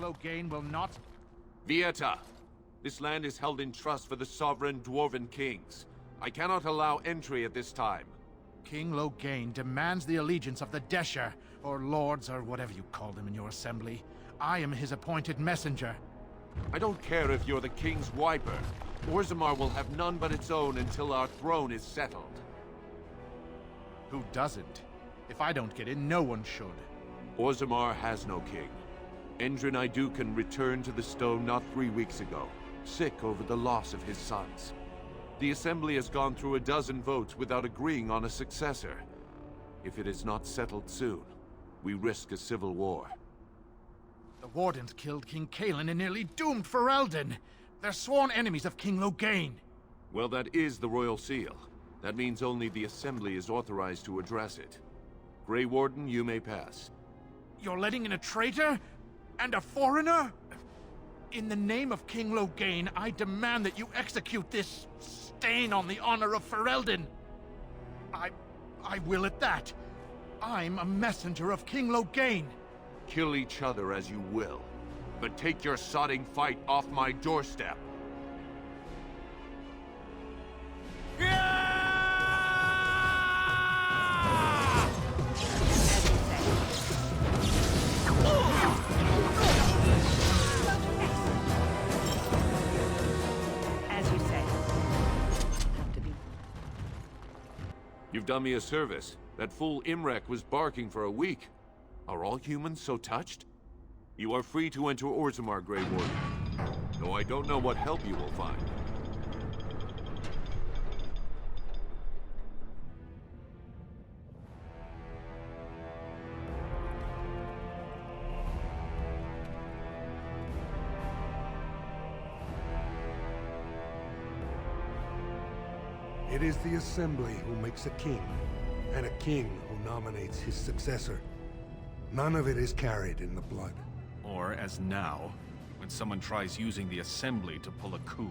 Loghain will not... Vieta! This land is held in trust for the sovereign Dwarven kings. I cannot allow entry at this time. King Loghain demands the allegiance of the Desher, or lords, or whatever you call them in your assembly. I am his appointed messenger. I don't care if you're the king's wiper. Orzammar will have none but its own until our throne is settled. Who doesn't? If I don't get in, no one should. Orzammar has no king. Endrin Idukan returned to the stone not 3 weeks ago, sick over the loss of his sons. The Assembly has gone through a dozen votes without agreeing on a successor. If it is not settled soon, we risk a civil war. The Wardens killed King Cailan and nearly doomed Ferelden. They're sworn enemies of King Loghain. Well, that is the Royal Seal. That means only the Assembly is authorized to address it. Grey Warden, you may pass. You're letting in a traitor? And a foreigner? In the name of King Loghain, I demand that you execute this stain on the honor of Ferelden. I will at that. I'm a messenger of King Loghain. Kill each other as you will, but take your sodding fight off my doorstep. As you say. Have to be. You've done me a service. That fool Imrek was barking for a week. Are all humans so touched? You are free to enter Orzammar, Grey Warden. Though I don't know what help you will find. It is the Assembly who makes a king, and a king who nominates his successor. None of it is carried in the blood. Or, as now, when someone tries using the Assembly to pull a coup.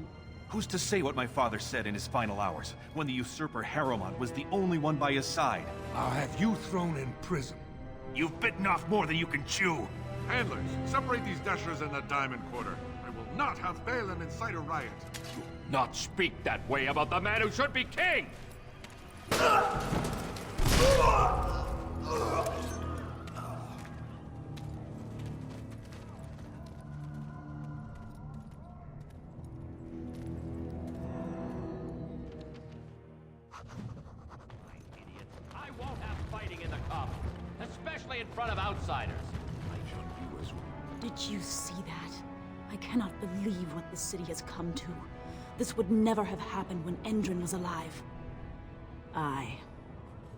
Who's to say what my father said in his final hours, when the usurper Harrowmont was the only one by his side? I'll have you thrown in prison. You've bitten off more than you can chew! Handlers, separate these Dashers in the Diamond Quarter. I will not have Balin incite a riot. Not speak that way about the man who should be king! I won't have fighting in the cup, especially in front of outsiders. Did you see that? I cannot believe what this city has come to. This would never have happened when Endrin was alive. Aye.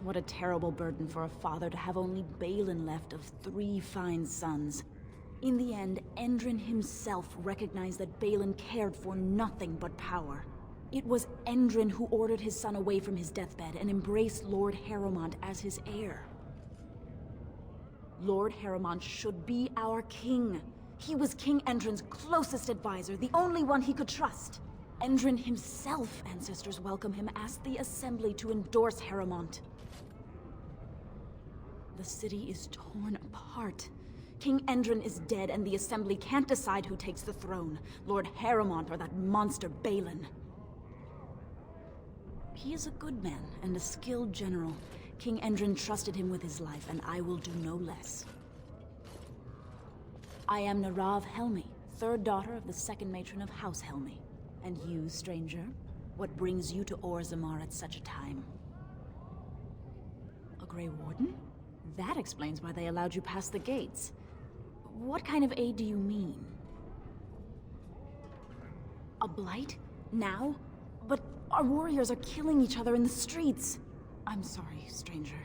What a terrible burden for a father to have only Balin left of 3 fine sons. In the end, Endrin himself recognized that Balin cared for nothing but power. It was Endrin who ordered his son away from his deathbed and embraced Lord Harrowmont as his heir. Lord Harrowmont should be our king. He was King Endrin's closest advisor, the only one he could trust. Endrin himself, ancestors welcome him, asked the Assembly to endorse Harrowmont. The city is torn apart. King Endrin is dead, and the Assembly can't decide who takes the throne, Lord Harrowmont or that monster Balin. He is a good man and a skilled general. King Endrin trusted him with his life, and I will do no less. I am Narav Helmi, 3rd daughter of the 2nd matron of House Helmi. And you, stranger, what brings you to Orzammar at such a time? A Grey Warden? That explains why they allowed you past the gates. What kind of aid do you mean? A blight? Now? But our warriors are killing each other in the streets. I'm sorry, stranger.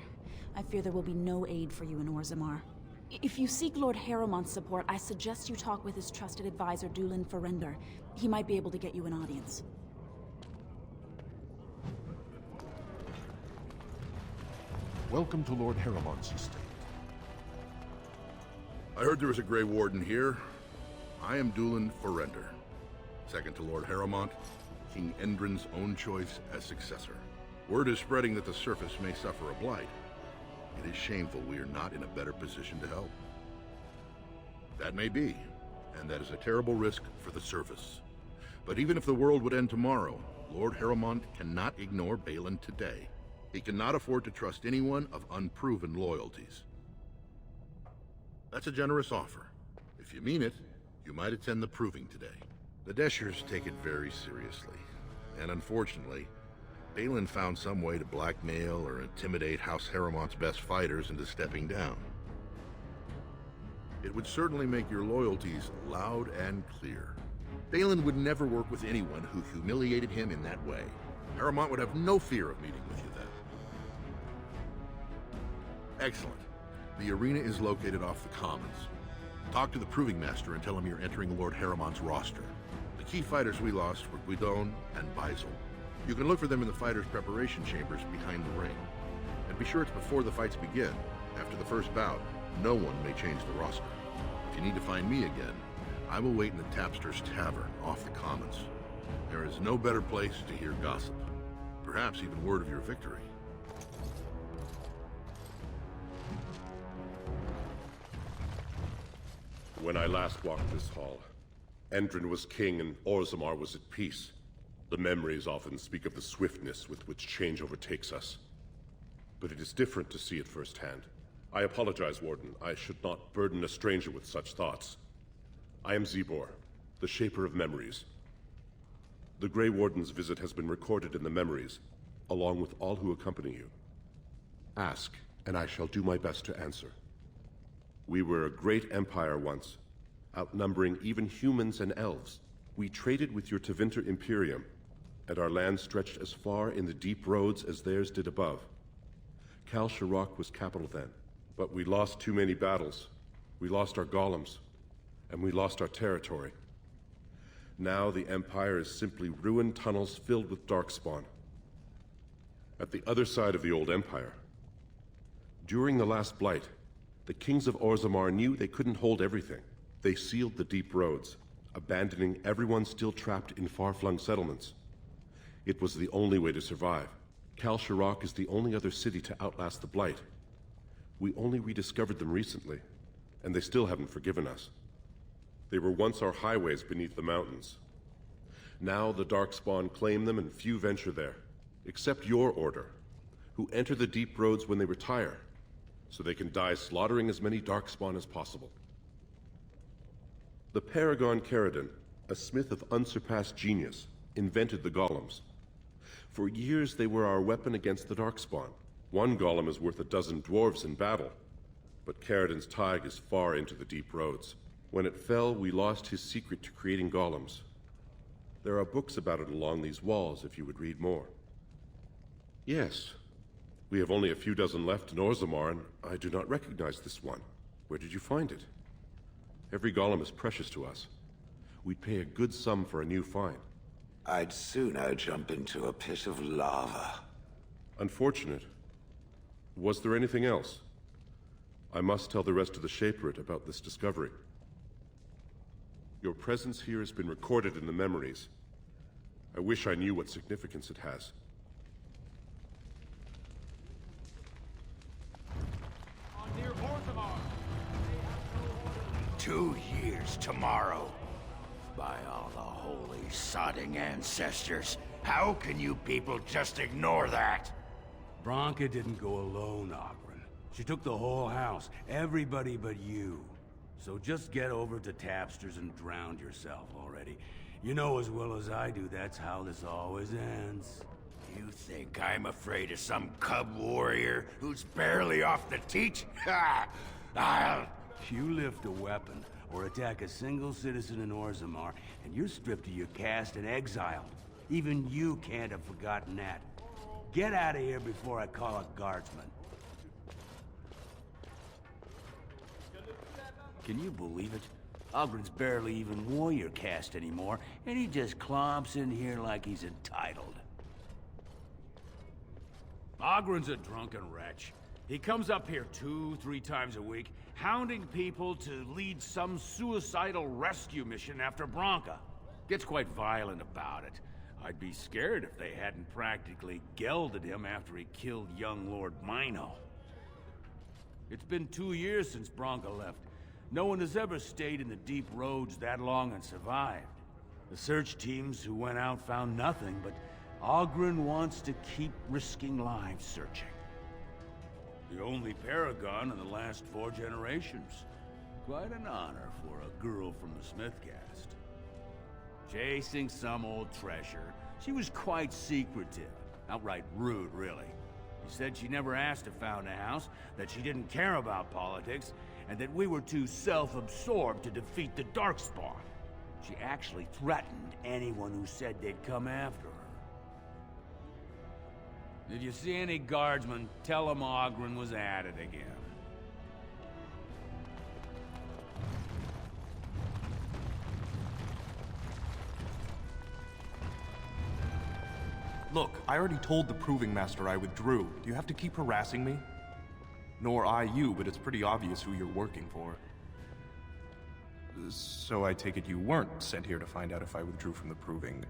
I fear there will be no aid for you in Orzammar. If you seek Lord Harrowmont's support, I suggest you talk with his trusted advisor, Dulin Forender. He might be able to get you an audience. Welcome to Lord Harrowmont's estate. I heard there was a Grey Warden here. I am Dulin Forender. Second to Lord Harrowmont, King Endrin's own choice as successor. Word is spreading that the surface may suffer a blight. It is shameful we are not in a better position to help. That may be, and that is a terrible risk for the surface. But even if the world would end tomorrow, Lord Harrowmont cannot ignore Balin today. He cannot afford to trust anyone of unproven loyalties. That's a generous offer. If you mean it, you might attend the proving today. The Deshers take it very seriously, and unfortunately, Balin found some way to blackmail or intimidate House Harrowmont's best fighters into stepping down. It would certainly make your loyalties loud and clear. Balin would never work with anyone who humiliated him in that way. Harrowmont would have no fear of meeting with you then. Excellent. The arena is located off the Commons. Talk to the Proving Master and tell him you're entering Lord Harrowmont's roster. The key fighters we lost were Guidon and Beisel. You can look for them in the fighters' preparation chambers behind the ring. And be sure it's before the fights begin. After the first bout, no one may change the roster. If you need to find me again, I will wait in the Tapster's Tavern off the Commons. There is no better place to hear gossip. Perhaps even word of your victory. When I last walked this hall, Endrin was king and Orzammar was at peace. The memories often speak of the swiftness with which change overtakes us. But it is different to see it firsthand. I apologize, Warden. I should not burden a stranger with such thoughts. I am Czibor, the Shaper of Memories. The Grey Warden's visit has been recorded in the memories, along with all who accompany you. Ask, and I shall do my best to answer. We were a great empire once, outnumbering even humans and elves. We traded with your Tevinter Imperium, and our land stretched as far in the deep roads as theirs did above. Kal Sharok was capital then, but we lost too many battles. We lost our golems, and we lost our territory. Now the Empire is simply ruined tunnels filled with darkspawn. At the other side of the old Empire, during the last Blight, the kings of Orzammar knew they couldn't hold everything. They sealed the deep roads, abandoning everyone still trapped in far-flung settlements. It was the only way to survive. Kal Sharok is the only other city to outlast the Blight. We only rediscovered them recently, and they still haven't forgiven us. They were once our highways beneath the mountains. Now the Darkspawn claim them and few venture there, except your order, who enter the deep roads when they retire, so they can die slaughtering as many Darkspawn as possible. The Paragon Caridin, a smith of unsurpassed genius, invented the golems. For years they were our weapon against the Darkspawn. One golem is worth 12 dwarves in battle, but Caridin's tag is far into the deep roads. When it fell, we lost his secret to creating golems. There are books about it along these walls if you would read more. Yes, we have only a few dozen left in Orzammar, and I do not recognize this one. Where did you find it? Every golem is precious to us. We'd pay a good sum for a new find. I'd sooner jump into a pit of lava. Unfortunate. Was there anything else? I must tell the rest of the Shaperate about this discovery. Your presence here has been recorded in the memories. I wish I knew what significance it has. Near Orzammar. 2 years tomorrow. By all the holy sodding ancestors, how can you people just ignore that? Branka didn't go alone, Ogren. She took the whole house, everybody but you. So just get over to Tapster's and drown yourself already. You know as well as I do that's how this always ends. You think I'm afraid of some cub warrior who's barely off the teat? Ha! I'll... You lift a weapon or attack a single citizen in Orzammar, and you're stripped of your caste and exiled. Even you can't have forgotten that. Get out of here before I call a guardsman. Can you believe it? Ogren's barely even warrior caste anymore, and he just clomps in here like he's entitled. Ogren's a drunken wretch. He comes up here 2-3 times a week, hounding people to lead some suicidal rescue mission after Branka. Gets quite violent about it. I'd be scared if they hadn't practically gelded him after he killed young Lord Mino. It's been 2 years since Branka left. No one has ever stayed in the deep roads that long and survived. The search teams who went out found nothing, but Oghren wants to keep risking lives searching. The only paragon in the last 4 generations. Quite an honor for a girl from the Smith caste. Chasing some old treasure, she was quite secretive. Outright rude, really. She said she never asked to found a house, that she didn't care about politics, and that we were too self-absorbed to defeat the Darkspawn. She actually threatened anyone who said they'd come after her. If you see any guardsmen, tell them Oghren was at it again. Look, I already told the Proving Master I withdrew. Do you have to keep harassing me? Nor I you, but it's pretty obvious who you're working for. So I take it you weren't sent here to find out if I withdrew from the Proving.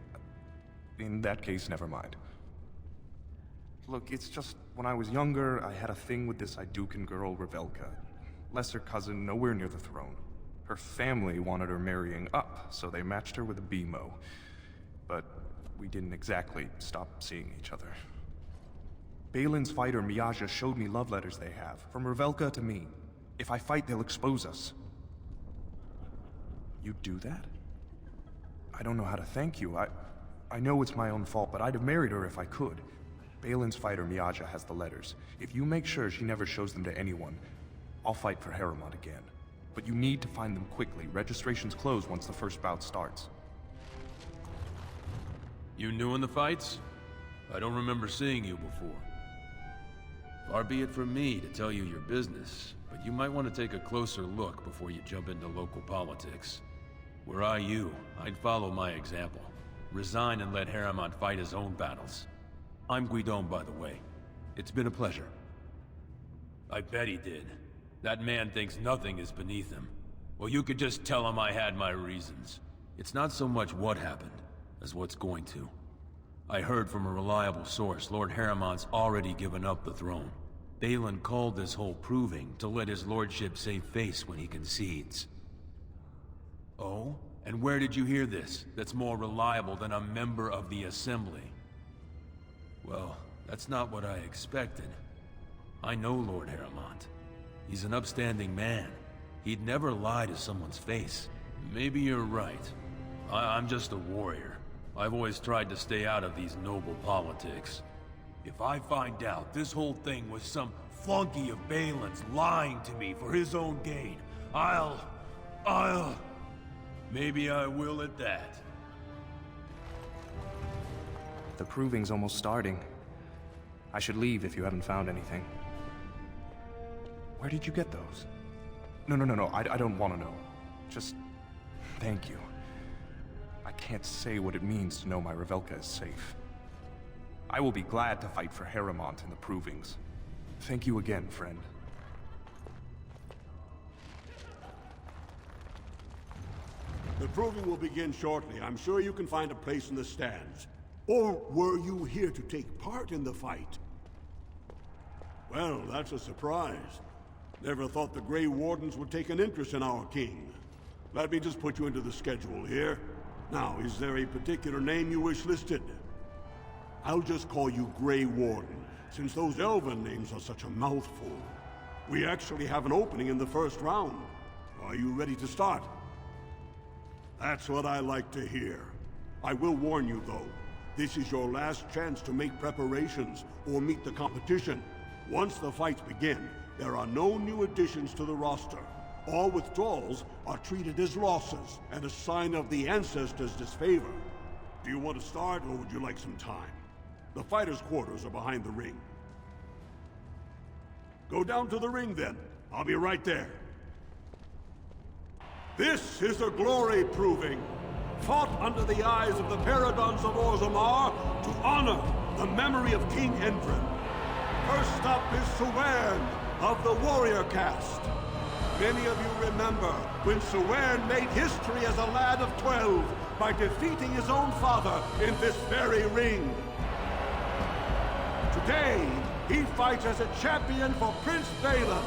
In that case, never mind. Look, it's just, when I was younger, I had a thing with this Idukan girl, Revelka. Lesser cousin, nowhere near the throne. Her family wanted her marrying up, so they matched her with a BMO. But we didn't exactly stop seeing each other. Balin's fighter, Miaja, showed me love letters they have, from Revelka to me. If I fight, they'll expose us. You do that? I don't know how to thank you. I know it's my own fault, but I'd have married her if I could. Balin's fighter, Miaja, has the letters. If you make sure she never shows them to anyone, I'll fight for Harrowmont again. But you need to find them quickly. Registrations close once the first bout starts. You new in the fights? I don't remember seeing you before. Far be it from me to tell you your business, but you might want to take a closer look before you jump into local politics. Were I you, I'd follow my example. Resign and let Harrowmont fight his own battles. I'm Guidon, by the way. It's been a pleasure. I bet he did. That man thinks nothing is beneath him. Well, you could just tell him I had my reasons. It's not so much what happened, as what's going to. I heard from a reliable source Lord Harrowmont's already given up the throne. Balin called this whole proving to let his lordship save face when he concedes. Oh? And where did you hear this that's more reliable than a member of the Assembly? Well, that's not what I expected. I know Lord Harrowmont. He's an upstanding man. He'd never lie to someone's face. Maybe you're right. I'm just a warrior. I've always tried to stay out of these noble politics. If I find out this whole thing was some flunky of Balin's lying to me for his own gain, maybe I will at that. The proving's almost starting. I should leave if you haven't found anything. Where did you get those? No, I don't want to know. Just thank you. I can't say what it means to know my Revelka is safe. I will be glad to fight for Harrowmont in the provings. Thank you again, friend. The proving will begin shortly. I'm sure you can find a place in the stands. Or were you here to take part in the fight? Well, that's a surprise. Never thought the Grey Wardens would take an interest in our king. Let me just put you into the schedule here. Now, is there a particular name you wish listed? I'll just call you Grey Warden, since those elven names are such a mouthful. We actually have an opening in the first round. Are you ready to start? That's what I like to hear. I will warn you, though. This is your last chance to make preparations or meet the competition. Once the fights begin, there are no new additions to the roster. All withdrawals are treated as losses and a sign of the ancestors' disfavor. Do you want to start, or would you like some time? The fighters' quarters are behind the ring. Go down to the ring, then. I'll be right there. This is a glory proving, fought under the eyes of the Paragons of Orzammar to honor the memory of King Endrin. First up is Suwern of the Warrior Caste. Many of you remember when Suwern made history as a lad of 12 by defeating his own father in this very ring. Today, he fights as a champion for Prince Balin.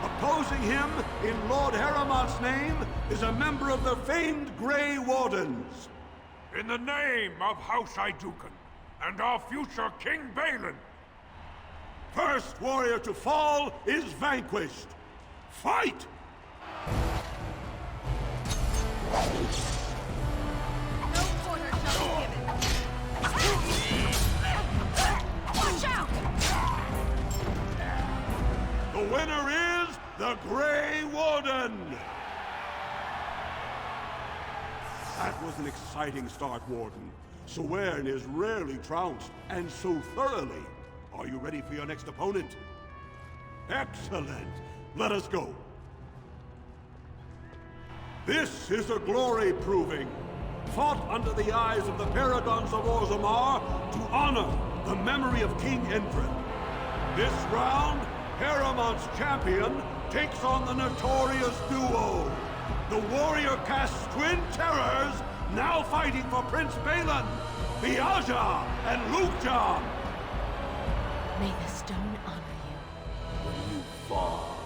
Opposing him, in Lord Harrowmont's name, is a member of the famed Grey Wardens. In the name of House Iduken and our future King Balin. First warrior to fall is vanquished. Fight! No quarter shall be given. Watch out! The winner is the Grey Warden! That was an exciting start, Warden. Suern is rarely trounced, and so thoroughly. Are you ready for your next opponent? Excellent! Let us go. This is a glory proving, fought under the eyes of the Paragons of Orzammar to honor the memory of King Endrin. This round, Harrowmont's champion takes on the notorious duo, the warrior-cast twin terrors now fighting for Prince Balin, the Aja and Lukjan. May the stone honor you. When you fall.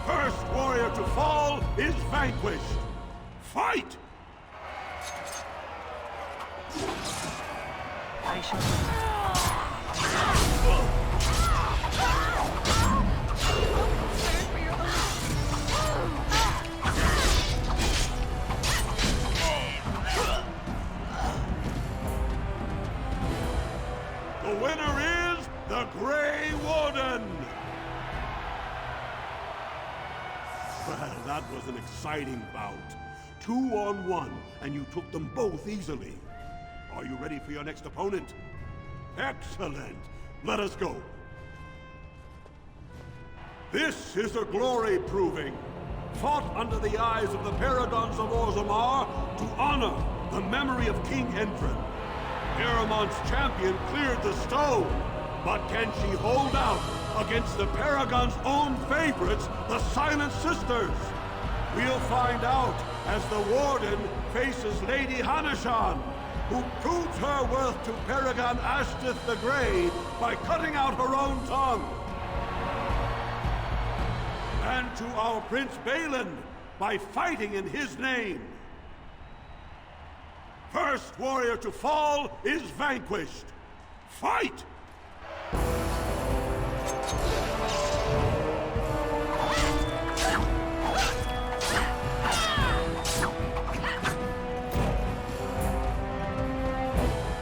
First warrior to fall is vanquished. Fight! I shall... The winner is the Grey Warden! Well, that was an exciting bout. 2-on-1, and you took them both easily. Are you ready for your next opponent? Excellent! Let us go. This is a glory proving, fought under the eyes of the Paragons of Orzammar to honor the memory of King Endrin. Harrowmont's champion cleared the stone, but can she hold out against the Paragon's own favorites, the Silent Sisters? We'll find out as the Warden faces Lady Hanashan, who proves her worth to Paragon Ashtith the Grey by cutting out her own tongue. And to our Prince Balin by fighting in his name. First warrior to fall is vanquished. Fight!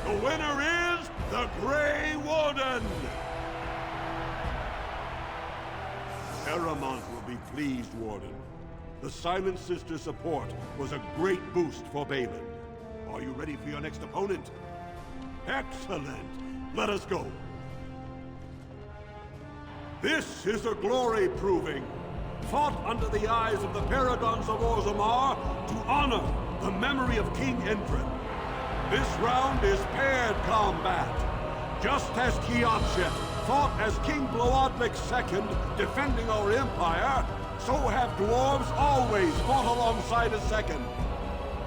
The winner is the Grey Warden! Harrowmont will be pleased, Warden. The Silent Sister support was a great boost for Balin. Are you ready for your next opponent? Excellent! Let us go. This is a glory proving, fought under the eyes of the Paragons of Orzammar to honor the memory of King Endrin. This round is paired combat. Just as Kianchet fought as King Bloodwick II defending our empire, so have dwarves always fought alongside a second.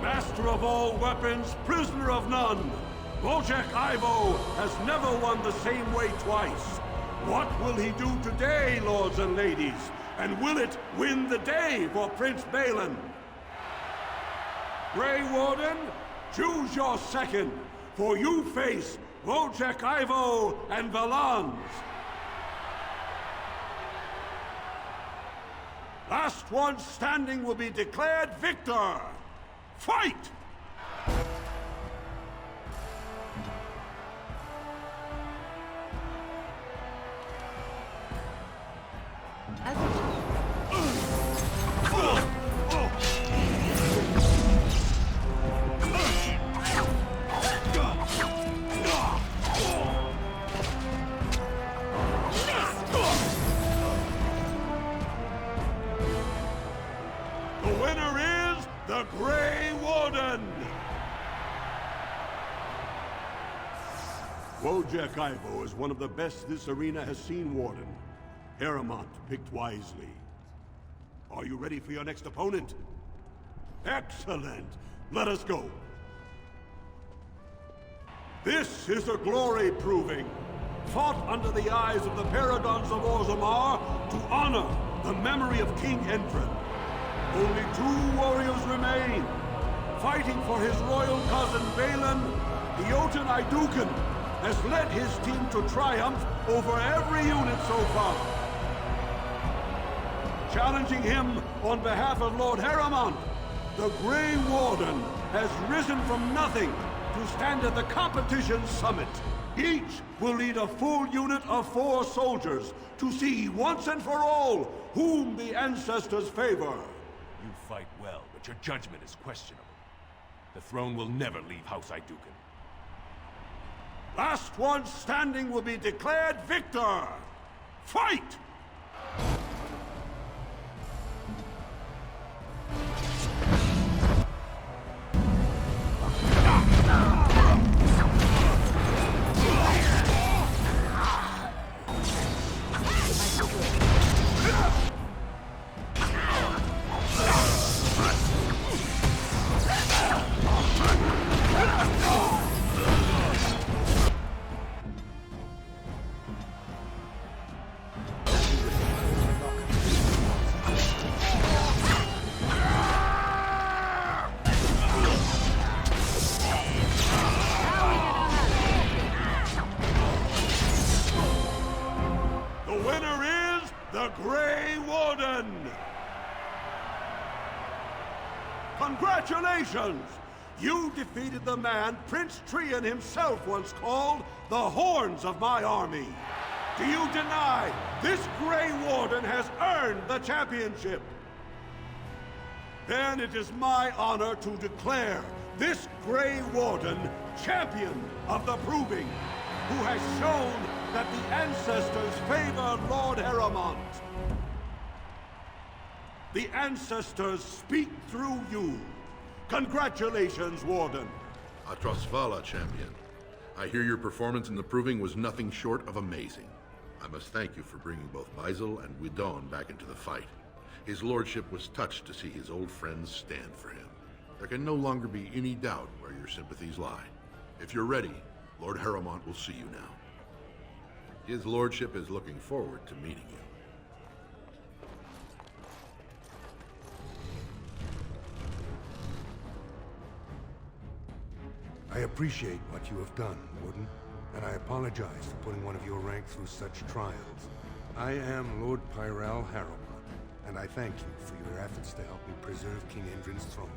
Master of all weapons, prisoner of none, Wojciech Ivo has never won the same way twice. What will he do today, lords and ladies? And will it win the day for Prince Balin? Grey Warden, choose your second, for you face Wojciech Ivo and Valans. Last one standing will be declared victor. Fight! The winner is the Grey Warden! Wojciech Ivo is one of the best this arena has seen, Warden. Harrowmont picked wisely. Are you ready for your next opponent? Excellent! Let us go. This is a glory proving, fought under the eyes of the paragons of Orzammar to honor the memory of King Endrin. Only 2 warriors remain. Fighting for his royal cousin Balin, the Jotun Iduken has led his team to triumph over every unit so far. Challenging him on behalf of Lord Harrowmont, the Grey Warden has risen from nothing to stand at the competition's summit. Each will lead a full unit of 4 soldiers to see once and for all whom the ancestors favor. You fight well, but your judgment is questionable. The throne will never leave House Iduken. Last one standing will be declared victor! Fight! Congratulations! You defeated the man Prince Trian himself once called the Horns of my army. Do you deny this Grey Warden has earned the championship? Then it is my honor to declare this Grey Warden champion of the Proving, who has shown that the ancestors favor Lord Harrowmont. The ancestors speak through you. Congratulations, Warden. Atrasvala, champion. I hear your performance in the Proving was nothing short of amazing. I must thank you for bringing both Baisel and Widon back into the fight. His lordship was touched to see his old friends stand for him. There can no longer be any doubt where your sympathies lie. If you're ready, Lord Harrowmont will see you now. His lordship is looking forward to meeting you. I appreciate what you have done, Warden, and I apologize for putting one of your rank through such trials. I am Lord Pyrell Harrowmont, and I thank you for your efforts to help me preserve King Endrin's throne.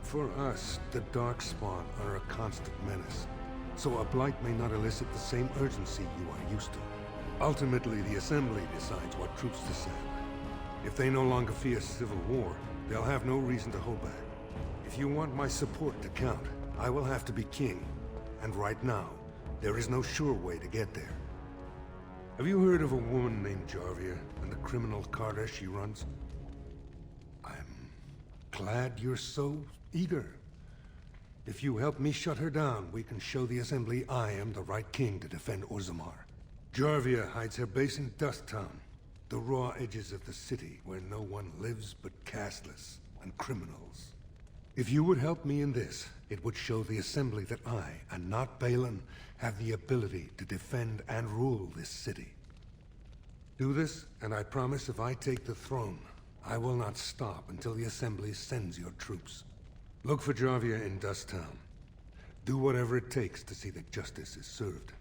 For us, the Darkspawn are a constant menace, so a blight may not elicit the same urgency you are used to. Ultimately, the Assembly decides what troops to send. If they no longer fear civil war, they'll have no reason to hold back. If you want my support to count, I will have to be king, and right now, there is no sure way to get there. Have you heard of a woman named Jarvia and the criminal carter she runs? I'm glad you're so eager. If you help me shut her down, we can show the Assembly I am the right king to defend Orzammar. Jarvia hides her base in Dust Town, the raw edges of the city where no one lives but castless and criminals. If you would help me in this, it would show the Assembly that I, and not Balin, have the ability to defend and rule this city. Do this, and I promise if I take the throne, I will not stop until the Assembly sends your troops. Look for Jarvia in Dust Town. Do whatever it takes to see that justice is served.